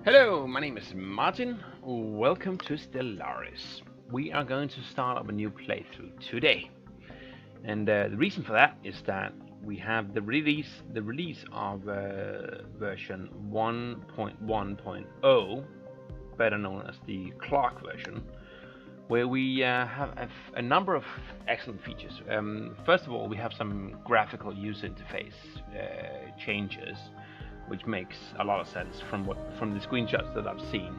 Hello, my name is Martin. Welcome to Stellaris. We are going to start up a new playthrough today, and the reason for that is that we have the release of version 1.1.0, better known as the clock version, where we have a number of excellent features. First of all, we have some graphical user interface changes, which makes a lot of sense from the screenshots that I've seen.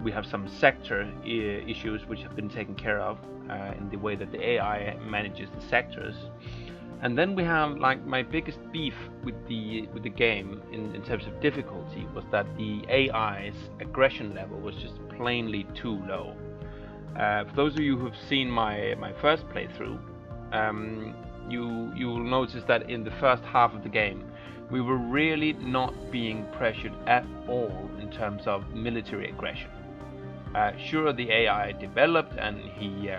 We have some sector issues which have been taken care of in the way that the AI manages the sectors. And then we have, like, my biggest beef with the game in terms of difficulty was that the AI's aggression level was just plainly too low. For those of you who've seen my first playthrough, you will notice that in the first half of the game we were really not being pressured at all in terms of military aggression. Sure, the AI developed and he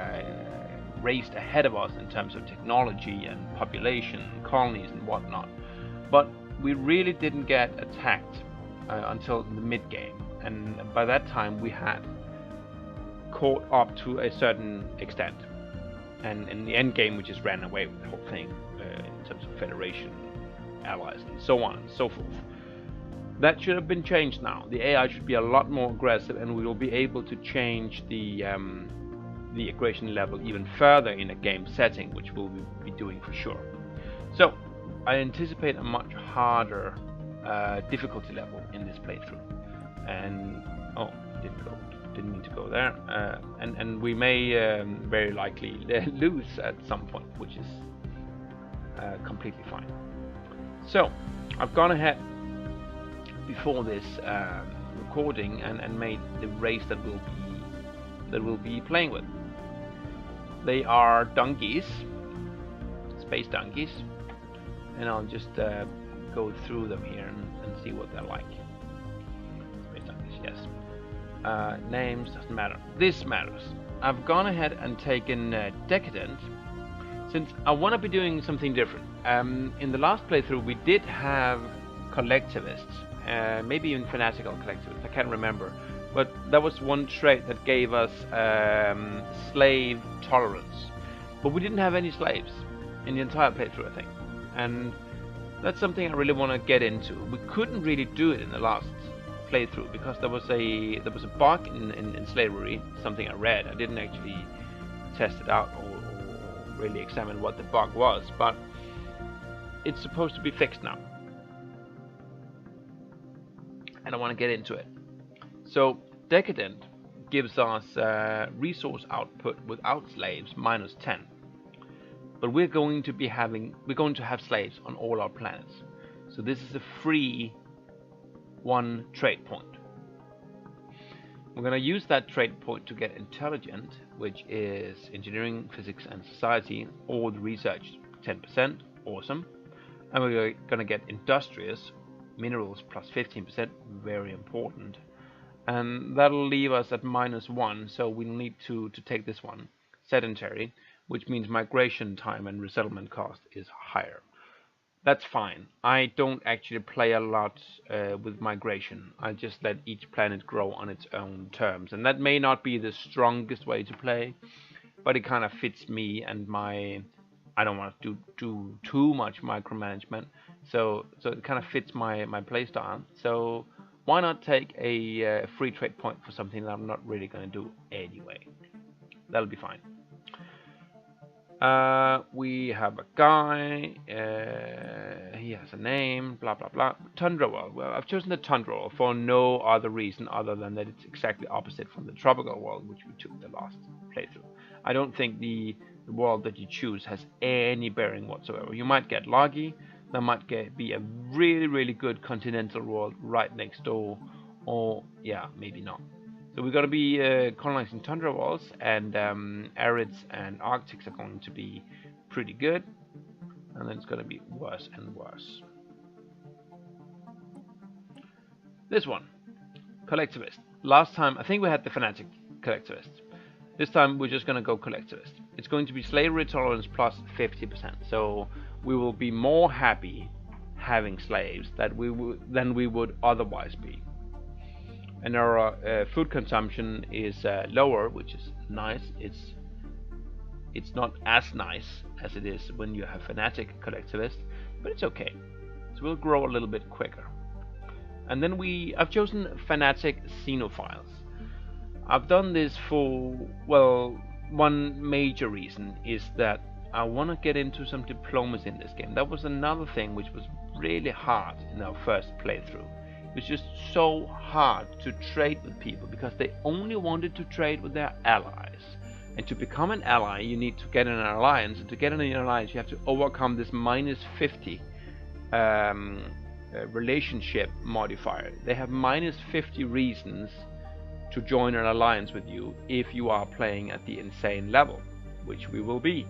raced ahead of us in terms of technology and population, colonies and whatnot, but we really didn't get attacked until the mid-game, and by that time we had caught up to a certain extent, and in the end game we just ran away with the whole thing in terms of Federation, allies and so on and so forth. That should have been changed now. The AI should be a lot more aggressive, and we will be able to change the aggression level even further in a game setting, which we'll be doing for sure. So I anticipate a much harder difficulty level in this playthrough. And didn't mean to go there. And we may very likely lose at some point, which is completely fine. So I've gone ahead before this recording and made the race that we'll be playing with. They are donkeys, space donkeys, and I'll just go through them here and see what they're like. Space donkeys, yes. Names doesn't matter. This matters. I've gone ahead and taken Decadent, since I want to be doing something different. In the last playthrough we did have collectivists, maybe even fanatical collectivists, I can't remember, but that was one trait that gave us slave tolerance, but we didn't have any slaves in the entire playthrough, I think, and that's something I really want to get into. We couldn't really do it in the last playthrough because there was a bug in slavery, something I read. I didn't actually test it out or really examine what the bug was, but it's supposed to be fixed now, and I want to get into it. So Decadent gives us resource output without slaves -10, but we're going to have slaves on all our planets. So this is a free one trade point. We're going to use that trade point to get intelligent, which is engineering, physics and society, all the research 10%, awesome. And we're going to get industrious, minerals plus 15%, very important. And that'll leave us at -1, so we'll need to take this one, sedentary, which means migration time and resettlement cost is higher. That's fine. I don't actually play a lot with migration. I just let each planet grow on its own terms, and that may not be the strongest way to play, but it kind of fits me and I don't want to do too much micromanagement, so it kind of fits my playstyle. So why not take a free trade point for something that I'm not really going to do anyway? That'll be fine. We have a guy, he has a name, blah blah blah. Tundra world. Well, I've chosen the Tundra world for no other reason other than that it's exactly opposite from the tropical world, which we took the last playthrough. I don't think the world that you choose has any bearing whatsoever. You might get lucky, there might be a really good continental world right next door, or yeah, maybe not. So we're going to be colonizing tundra worlds, and arids and arctics are going to be pretty good, and then it's going to be worse and worse. This one, collectivist. Last time I think we had the fanatic collectivist. This time we're just going to go collectivist. It's going to be slavery tolerance plus 50%, so we will be more having slaves than we would otherwise be. And our food consumption is lower, which is nice. It's not as nice as it is when you have fanatic collectivists, but it's okay. So we'll grow a little bit quicker. And then I've chosen fanatic xenophiles. I've done this for, well, one major reason is that I want to get into some diplomacy in this game. That was another thing which was really hard in our first playthrough. It was just so hard to trade with people because they only wanted to trade with their allies. And to become an ally, you need to get in an alliance. And to get in an alliance, you have to overcome this -50 relationship modifier. They have -50 reasons to join an alliance with you if you are playing at the insane level, which we will be.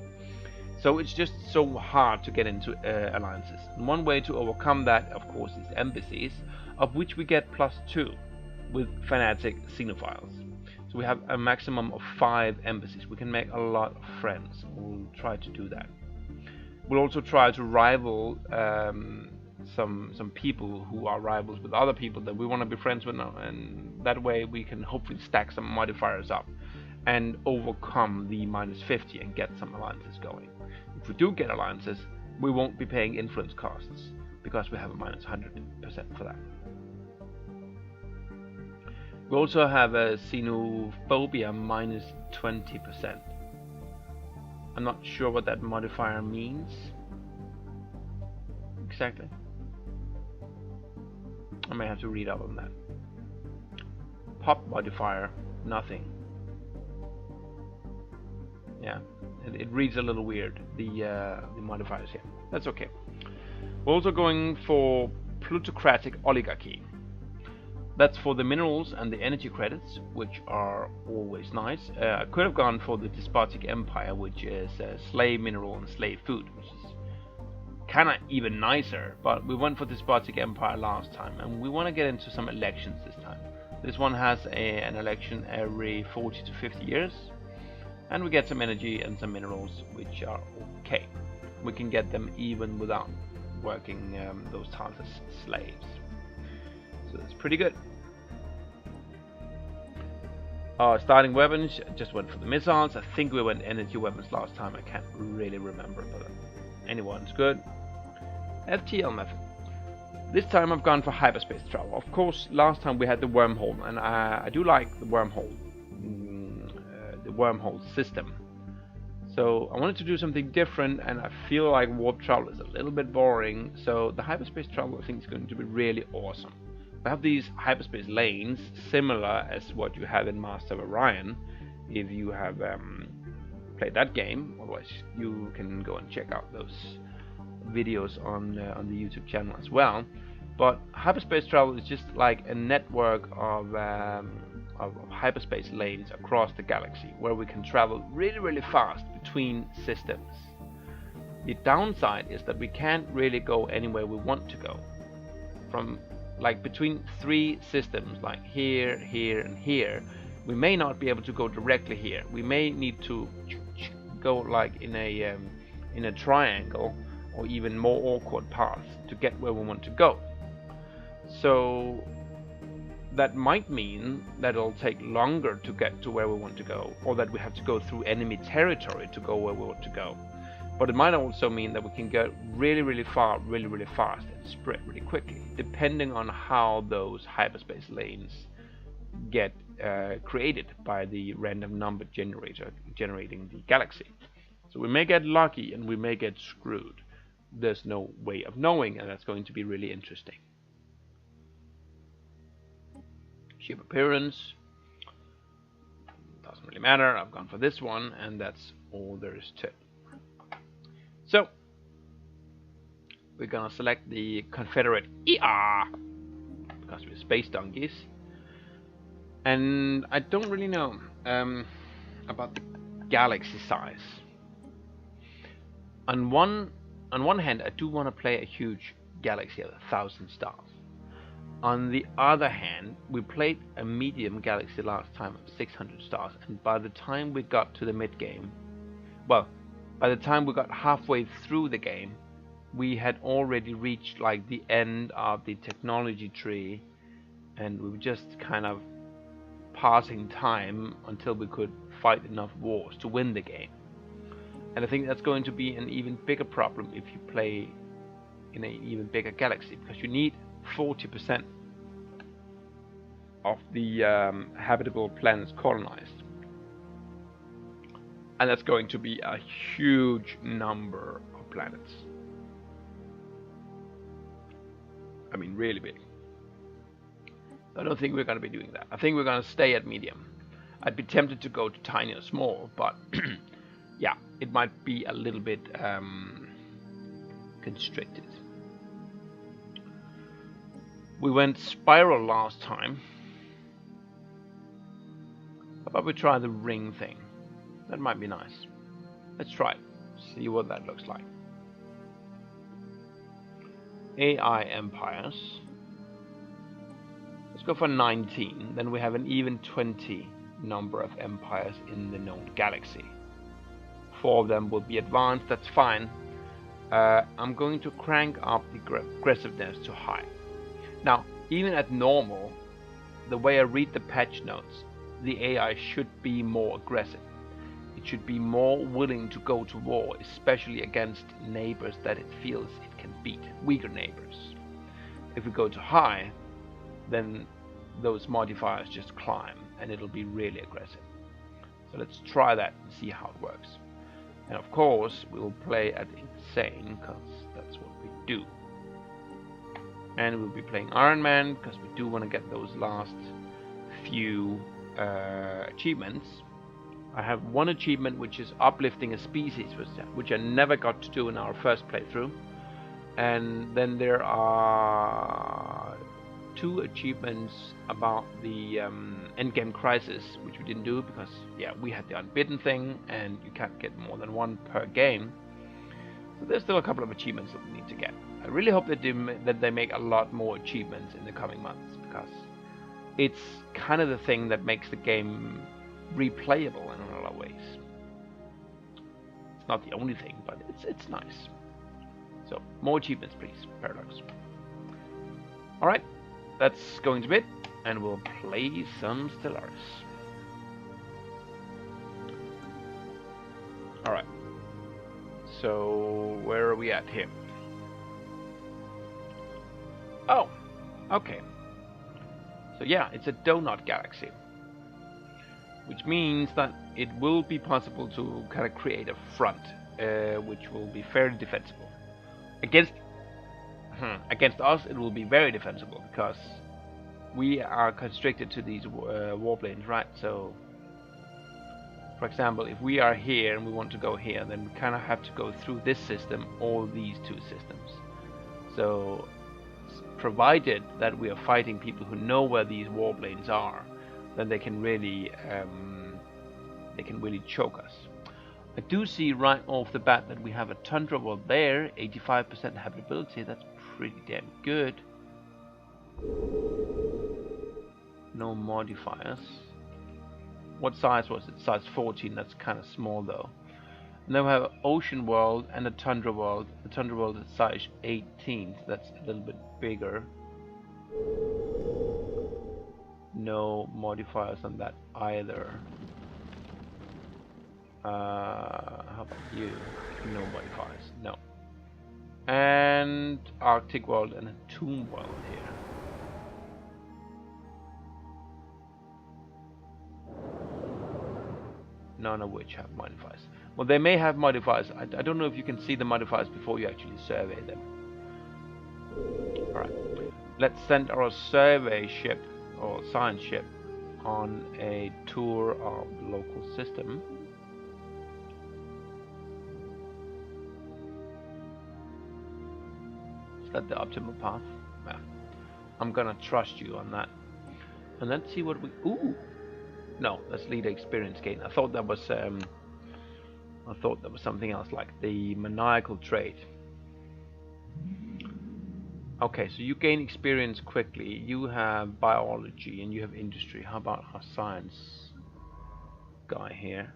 So it's just so hard to get into alliances. And one way to overcome that, of course, is embassies, of which we get +2 with fanatic xenophiles. So we have a maximum of 5 embassies. We can make a lot of friends. We'll try to do that. We'll also try to rival some people who are rivals with other people that we want to be friends with now, and that way we can hopefully stack some modifiers up and overcome the -50 and get some alliances going. If we do get alliances, we won't be paying influence costs because we have a -100% for that. We also have a xenophobia -20%. I'm not sure what that modifier means exactly. I may have to read up on that. Pop modifier, nothing. Yeah, it reads a little weird, the modifiers here. That's okay. We're also going for plutocratic oligarchy. That's for the minerals and the energy credits, which are always nice. I could have gone for the despotic empire, which is slave mineral and slave food, which is kind of even nicer, but we went for despotic empire last time, and we want to get into some elections this time. This one has an election every 40 to 50 years, and we get some energy and some minerals, which are okay. We can get them even without working those times as slaves. So that's pretty good. Our starting weapons, just went for the missiles. I think we went energy weapons last time. I can't really remember, but anyone's good. FTL method. This time I've gone for hyperspace travel. Of course, last time we had the wormhole, and I do like the wormhole system. So I wanted to do something different, and I feel like warp travel is a little bit boring. So the hyperspace travel, I think, is going to be really awesome. We have these hyperspace lanes, similar as what you have in Master of Orion, if you have played that game. Otherwise, you can go and check out those videos on the YouTube channel as well. But hyperspace travel is just like a network of hyperspace lanes across the galaxy, where we can travel really, really fast between systems. The downside is that we can't really go anywhere we want to go. From like between 3 systems, like here, here, and here, we may not be able to go directly here. We may need to go like in a triangle, or even more awkward paths to get where we want to go. So that might mean that it'll take longer to get to where we want to go, or that we have to go through enemy territory to go where we want to go. But it might also mean that we can go really, really far, really, really fast, and spread really quickly, depending on how those hyperspace lanes get created by the random number generator generating the galaxy. So we may get lucky and we may get screwed. There's no way of knowing, and that's going to be really interesting. Ship appearance doesn't really matter. I've gone for this one, and that's all there is to it. So we're gonna select the Confederate ER because we're space donkeys, and I don't really know about the galaxy size. On one hand, I do want to play a huge galaxy of 1,000 stars. On the other hand, we played a medium galaxy last time of 600 stars, and by the time we got to the mid game, well, by the time we got halfway through the game, we had already reached like the end of the technology tree, and we were just kind of passing time until we could fight enough wars to win the game. And I think that's going to be an even bigger problem if you play in an even bigger galaxy, because you need 40% of the habitable planets colonized. And that's going to be a huge number of planets. I mean, really big. I don't think we're going to be doing that. I think we're going to stay at medium. I'd be tempted to go to tiny or small, but yeah, it might be a little bit constricted. We went spiral last time. How about we try the ring thing? That might be nice. Let's try it. See what that looks like. AI empires. Let's go for 19. Then we have an even 20 number of empires in the known galaxy. 4 of them will be advanced. That's fine. I'm going to crank up the aggressiveness to high. Now, even at normal, the way I read the patch notes, the AI should be more aggressive. It should be more willing to go to war, especially against neighbors that it feels it can beat, weaker neighbors. If we go to high, then those modifiers just climb, and it'll be really aggressive. So let's try that and see how it works. And of course, we will play at insane, because that's what we do. And we'll be playing Iron Man, because we do want to get those last few achievements. I have one achievement which is uplifting a species, which I never got to do in our first playthrough. And then there are 2 achievements about the endgame crisis, which we didn't do because, yeah, we had the unbidden thing, and you can't get more than 1 per game. So there's still a couple of achievements that we need to get. I really hope that they make a lot more achievements in the coming months, because it's kind of the thing that makes the game replayable in a lot of ways. It's not the only thing, but it's nice. So more achievements, please, Paradox. All right, that's going to be it, and we'll play some Stellaris. All right. So where are we at here? Oh, okay. So yeah, it's a donut galaxy, which means that it will be possible to kind of create a front, which will be fairly defensible. Against us, it will be very defensible, because we are constricted to these warplanes, right? So, for example, if we are here and we want to go here, then we kind of have to go through this system or these 2 systems. So, provided that we are fighting people who know where these warplanes are, then they can really choke us. I do see right off the bat that we have a tundra world there, 85% habitability. That's pretty damn good. No modifiers. What size was it? Size 14. That's kind of small though. And then we have an ocean world and a tundra world. The tundra world is size 18, so that's a little bit bigger. No modifiers on that either. How about you? No modifiers. No. And Arctic world and a tomb world here. None of which have modifiers. Well, they may have modifiers. I don't know if you can see the modifiers before you actually survey them. Alright. Let's send our survey ship, or science ship, on a tour of the local system. Is that the optimal path? Yeah. I'm gonna trust you on that. And let's see what we... Ooh! No, that's leader experience gain. I thought that was something else, like the maniacal trait. Okay, so you gain experience quickly. You have biology and you have industry. How about our science guy here?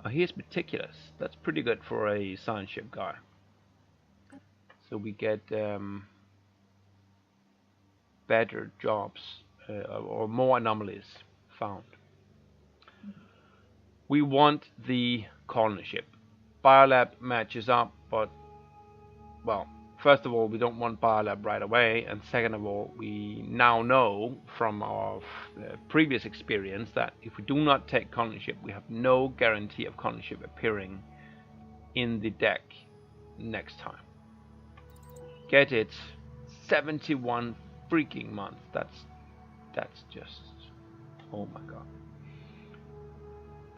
Oh, he is meticulous. That's pretty good for a science ship guy. so we get better jobs or more anomalies found. We want the colony ship. Biolab matches up, but well, first of all, we don't want Biolab right away, and second of all, we now know from our previous experience that if we do not take colony ship, we have no guarantee of colony ship appearing in the deck next time. Get it? 71 freaking months. That's just, oh my god.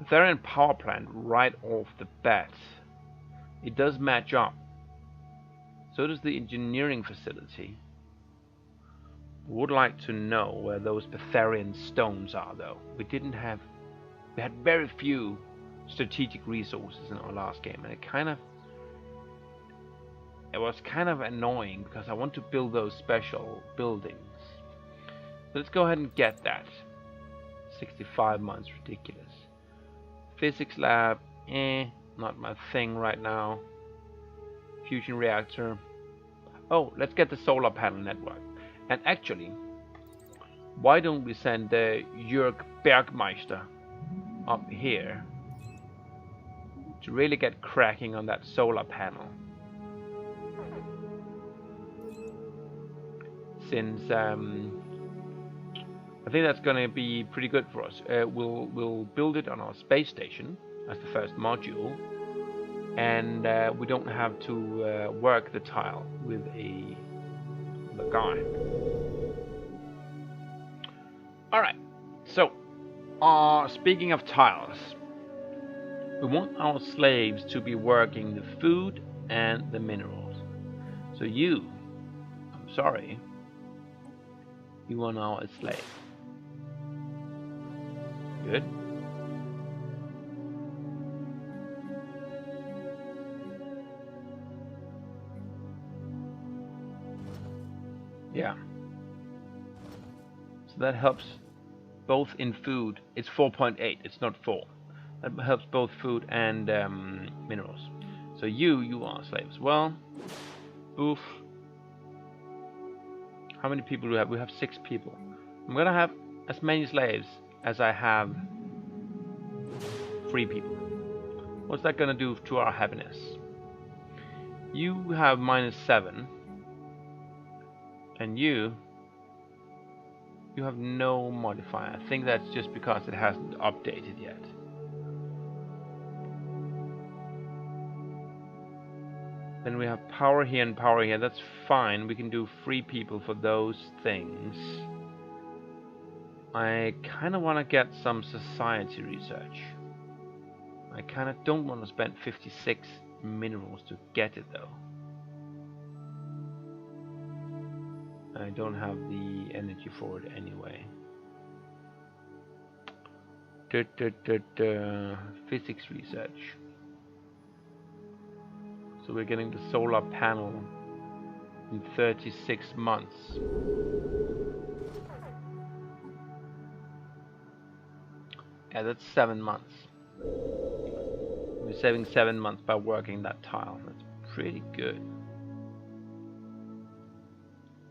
Betharian power plant right off the bat. It does match up. So does the engineering facility. Would like to know where those Betharian stones are, though. We had very few strategic resources in our last game, and it was kind of annoying because I want to build those special buildings. So let's go ahead and get that. 65 months, ridiculous. Physics lab, not my thing right now. Fusion reactor. Oh, let's get the solar panel network. And actually, why don't we send Jörg Bergmeister up here to really get cracking on that solar panel? Since I think that's going to be pretty good for us. We'll build it on our space station as the first module, and we don't have to work the tile with the guy. Alright, so speaking of tiles, we want our slaves to be working the food and the minerals. So I'm sorry, you are now a slave. Good. Yeah. So that helps both in food. It's 4.8, it's not 4. That helps both food and minerals. So you are slaves. Well, oof. How many people do we have? We have 6 people. I'm gonna have as many slaves as I have free people. What's that gonna do to our happiness? You have -7, and you have no modifier. I think that's just because it hasn't updated yet. Then we have power here and power here. That's fine. We can do free people for those things. I kind of want to get some society research. I kind of don't want to spend 56 minerals to get it, though. I don't have the energy for it anyway. Physics research. So we're getting the solar panel in 36 months. Yeah, that's 7 months. We're saving 7 months by working that tile. That's pretty good.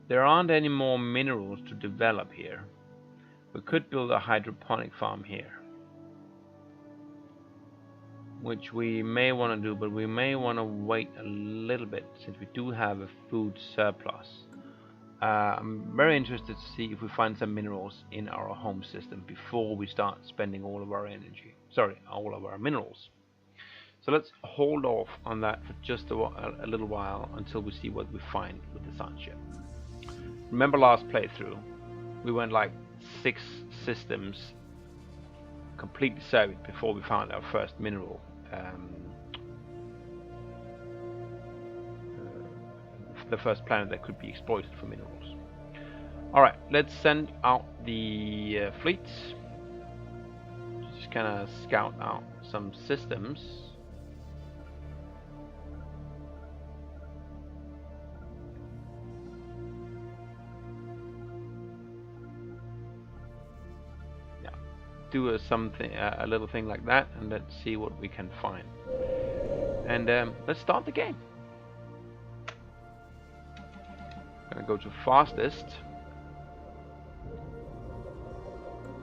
There aren't any more minerals to develop here. We could build a hydroponic farm here, which we may want to do, but we may want to wait a little bit since we do have a food surplus. I'm very interested to see if we find some minerals in our home system before we start spending all of our energy. Sorry, all of our minerals. So let's hold off on that for just a little while until we see what we find with the sun ship. Remember last playthrough, we went like 6 systems completely surveyed before we found our first mineral. The first planet that could be exploited for minerals. Alright, let's send out the fleets. Just kind of scout out some systems. Yeah, do a little thing like that, and let's see what we can find. And let's start the game. Gonna go to fastest.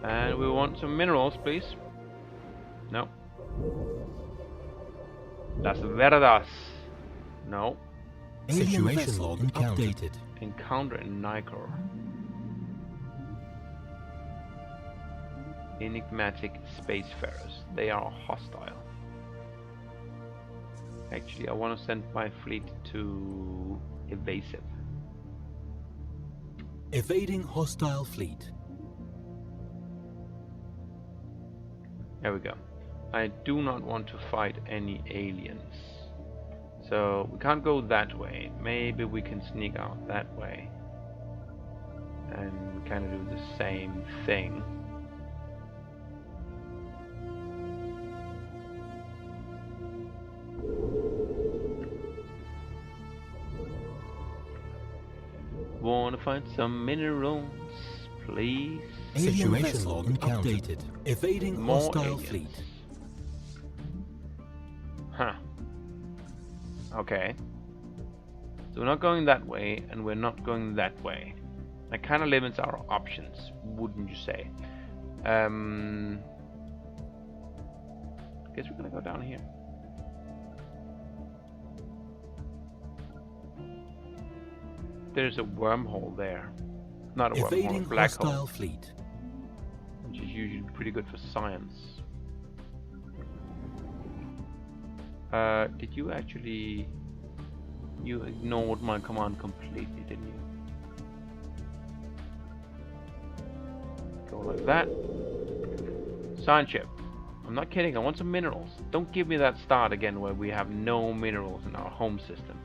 And we want some minerals, please. No. Las Verdas. No. Situation log updated. Encounter in Nicor. Enigmatic spacefarers. They are hostile. Actually, I want to send my fleet to evasive. Evading hostile fleet. There we go. I do not want to fight any aliens. So we can't go that way. Maybe we can sneak out that way. And kind of do the same thing. Wanna find some minerals, please? Situation log updated. Evading More hostile aliens. fleet. Huh. Okay. So we're not going that way, and we're not going that way. That kind of limits our options, wouldn't you say? Guess we're gonna go down here. There's a wormhole there. Not a wormhole, a Evading black hostile hole. fleet. Which is usually pretty good for science. Did you actually... You ignored my command completely, didn't you? Go like that. Science ship. I'm not kidding, I want some minerals. Don't give me that start again where we have no minerals in our home system.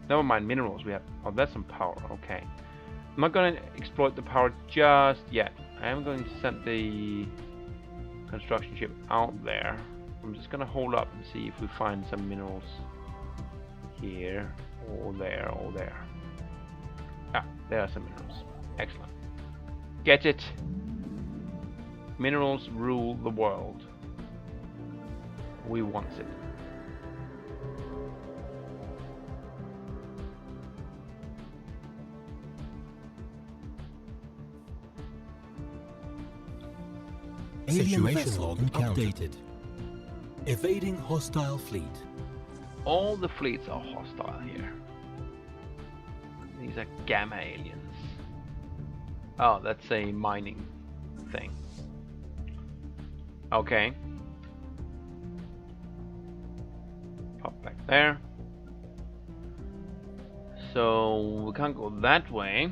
Never mind minerals, we have... Oh, that's some power, okay. I'm not going to exploit the power just yet. I am going to send the construction ship out there. I'm just going to hold up and see if we find some minerals here, or there, or there. Ah, there are some minerals. Excellent. Get it? Minerals rule the world. We want it. Situation log updated. Evading hostile fleet. All the fleets are hostile here. These are gamma aliens. Oh, that's a mining thing. Okay. Pop back there. So we can't go that way.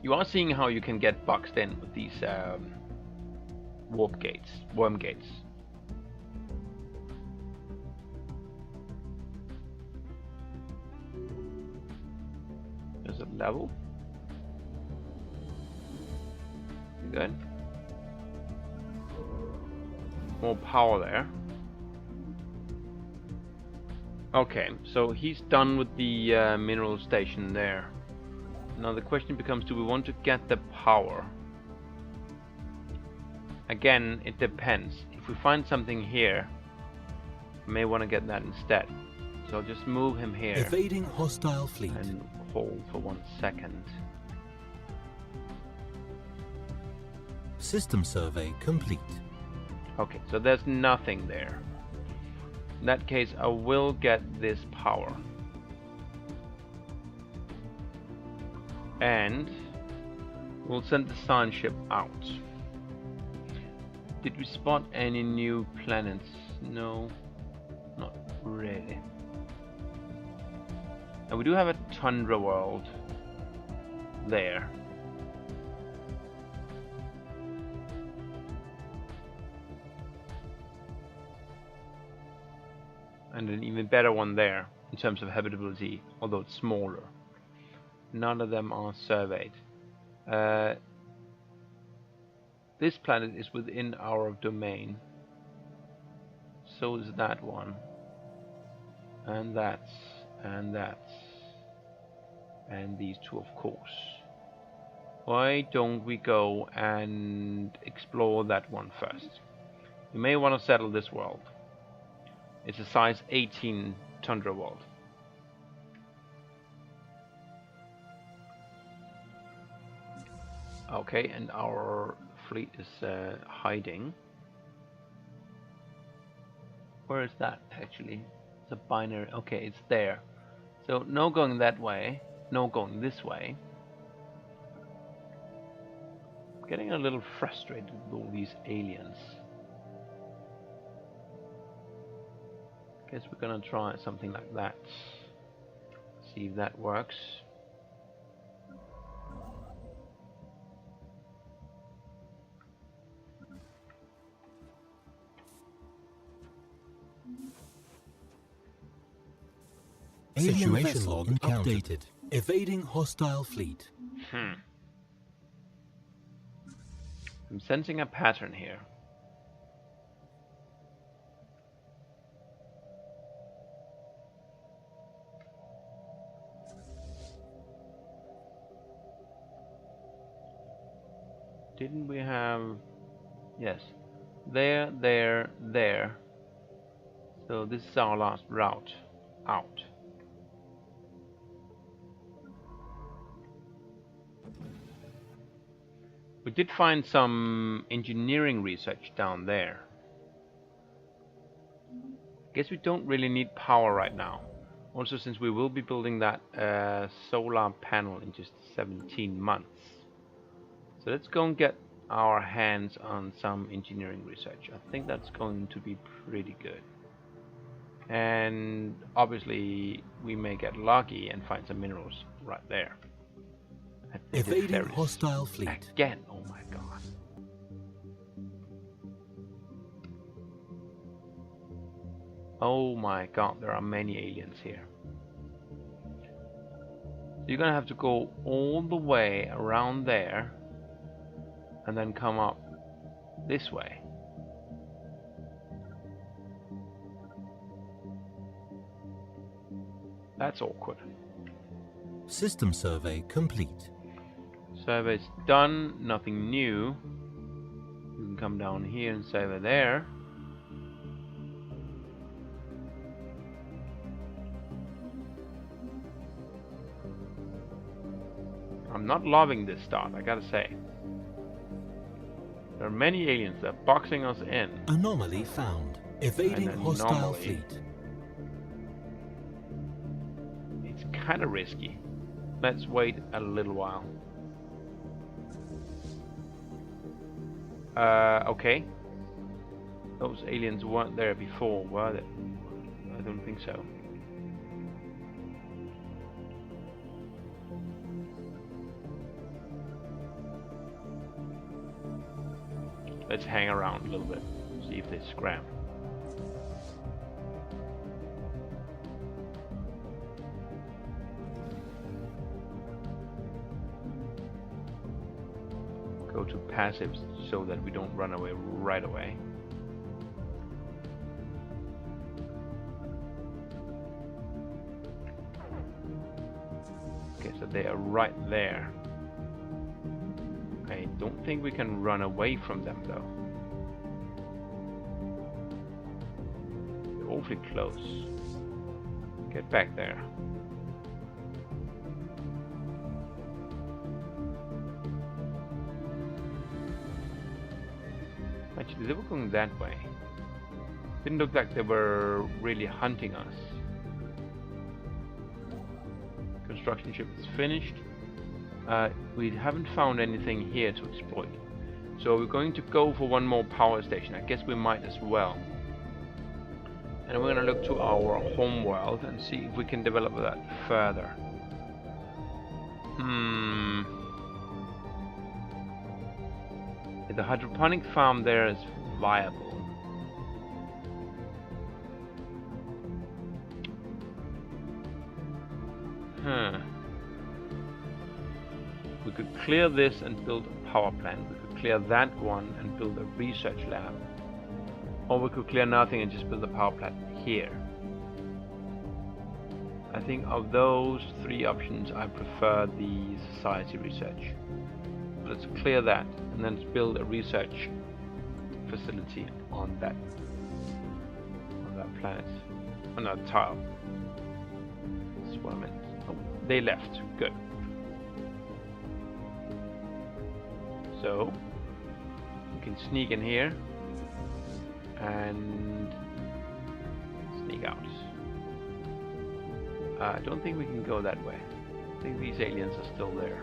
You are seeing how you can get boxed in with these warp gates, worm gates. There's a level. Good. More power there. Okay, so he's done with the mineral station there. Now the question becomes, do we want to get the power? Again, it depends. If we find something here, we may want to get that instead. So I'll just move him here. Evading hostile fleet. And hold for 1 second. System survey complete. Okay, so there's nothing there. In that case, I will get this power. And we'll send the science ship out. Did we spot any new planets? No, not really. And we do have a tundra world there. And an even better one there in terms of habitability, although it's smaller. None of them are surveyed. This planet is within our domain. So is that one. And that's. And that's. And these two, of course. Why don't we go and explore that one first? We may want to settle this world. It's a size 18 tundra world. Okay, and our fleet is hiding. Where is that actually? It's a binary. Okay, it's there. So no going that way, no going this way. I'm getting a little frustrated with all these aliens. Guess we're gonna try something like that. See if that works. Alien vessel log updated. Evading hostile fleet. I'm sensing a pattern here. Didn't we have... Yes. There, there, there. So this is our last route out. We did find some engineering research down there. Guess we don't really need power right now. Also, since we will be building that solar panel in just 17 months. So let's go and get our hands on some engineering research. I think that's going to be pretty good. And obviously we may get lucky and find some minerals right there. Evading hostile fleet. Again, oh my god. Oh my god, there are many aliens here. So you're gonna have to go all the way around there and then come up this way. That's awkward. System survey complete. Survey's done, nothing new. You can come down here and survey there. I'm not loving this start, I gotta say. There are many aliens that are boxing us in. Anomaly found. Evading hostile fleet. It's kinda risky. Let's wait a little while. Okay. Those aliens weren't there before, were they? I don't think so. Let's hang around a little bit, see if they scram. Go to passives so that we don't run away right away. Okay, so they are right there. I don't think we can run away from them though. They're awfully close. Get back there. Actually, they were going that way. Didn't look like they were really hunting us. Construction ship is finished. We haven't found anything here to exploit. So we're going to go for one more power station. I guess we might as well. And we're going to look to our home world and see if we can develop that further. The hydroponic farm there is viable. We could clear this and build a power plant. We could clear that one and build a research lab. Or we could clear nothing and just build a power plant here. I think of those three options, I prefer the society research. let's clear that and then build a research facility on that planet, on that tile. That's what I meant. Oh, they left. Good. So we can sneak in here and sneak out. I don't think we can go that way. I think these aliens are still there.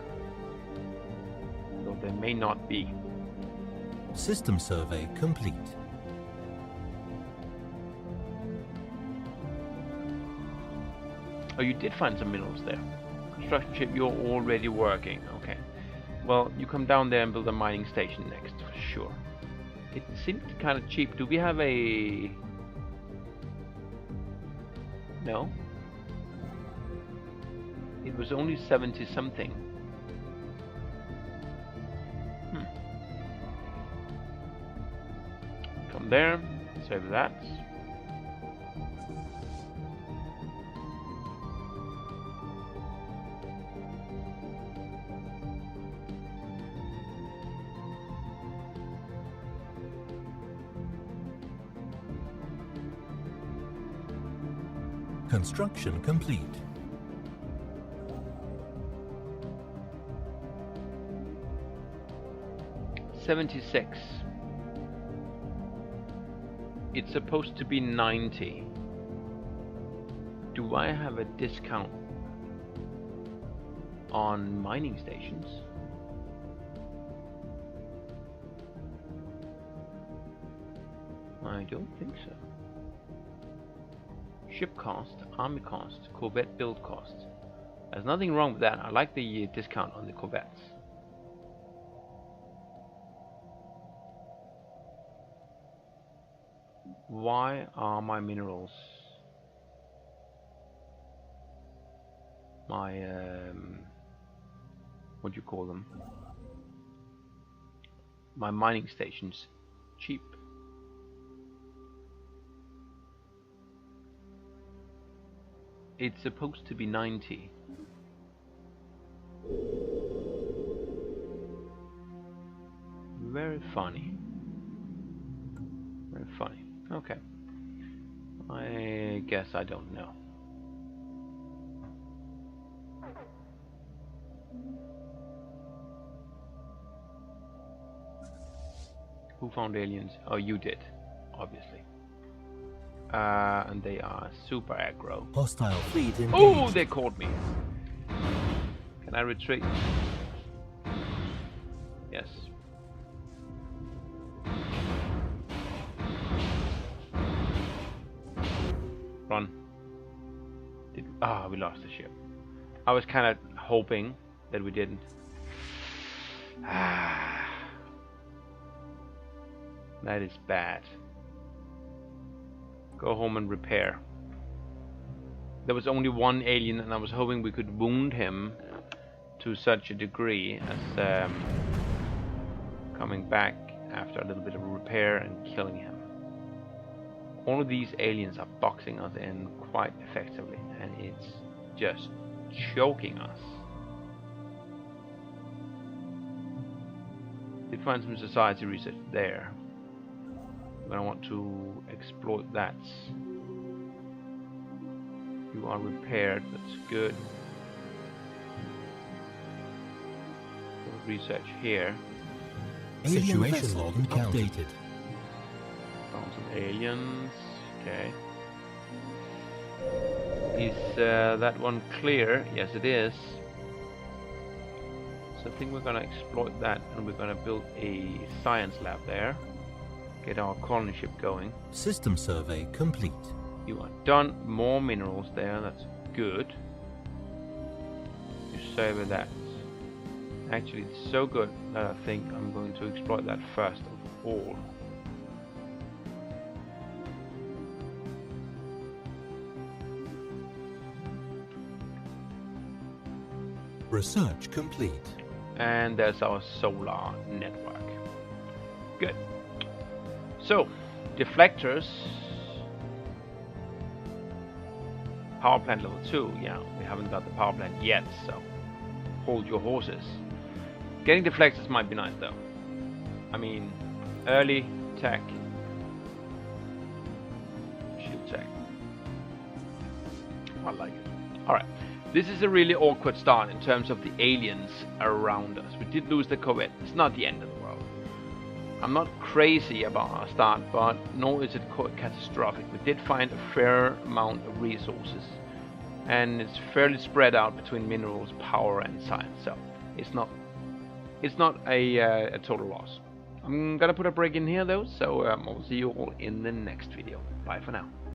Though they may not be. System survey complete. Oh, you did find some minerals there. Construction ship, you're already working. Okay. Well, you come down there and build a mining station next, for sure. It seemed kind of cheap. Do we have a... No? It was only 70 something. Come there, save that. Construction complete. $76. It's supposed to be 90. Do I have a discount on mining stations? I don't think so. Ship cost, army cost, Corvette build cost. There's nothing wrong with that. I like the discount on the Corvettes. Why are my minerals, my what do you call them, my mining stations cheap? It's supposed to be 90. Very funny. Very funny. Okay. I guess I don't know. Who found aliens? Oh, you did, obviously. And they are super aggro. Hostile fleet engaged. Oh, they caught me. Can I retreat? Yes. Run. We lost the ship. I was kind of hoping that we didn't. That is bad. Go home and repair. There was only one alien and I was hoping we could wound him to such a degree as coming back after a little bit of a repair and killing him. All of these aliens are boxing us in quite effectively and it's just choking us. Did find some society research there. But I want to exploit that. You are repaired, that's good. Research here. Situation log updated. Found some aliens. Okay. Is that one clear? Yes, it is. So I think we're gonna exploit that, and we're gonna build a science lab there. Get our colony ship going. System survey complete. You are done. More minerals there. That's good. You savor that. Actually, it's so good that I think I'm going to exploit that first of all. Research complete. And there's our solar network. Good. So, deflectors. Power plant level 2. Yeah, we haven't got the power plant yet, so hold your horses. Getting deflectors might be nice though. I mean, early tech, shield tech. I like it. Alright, this is a really awkward start in terms of the aliens around us. We did lose the Corvette. It's not the end of the world. I'm not crazy about our start, but nor is it catastrophic. We did find a fair amount of resources, and it's fairly spread out between minerals, power, and science. So it's not a total loss. I'm gonna put a break in here though, so I'll see you all in the next video. Bye for now.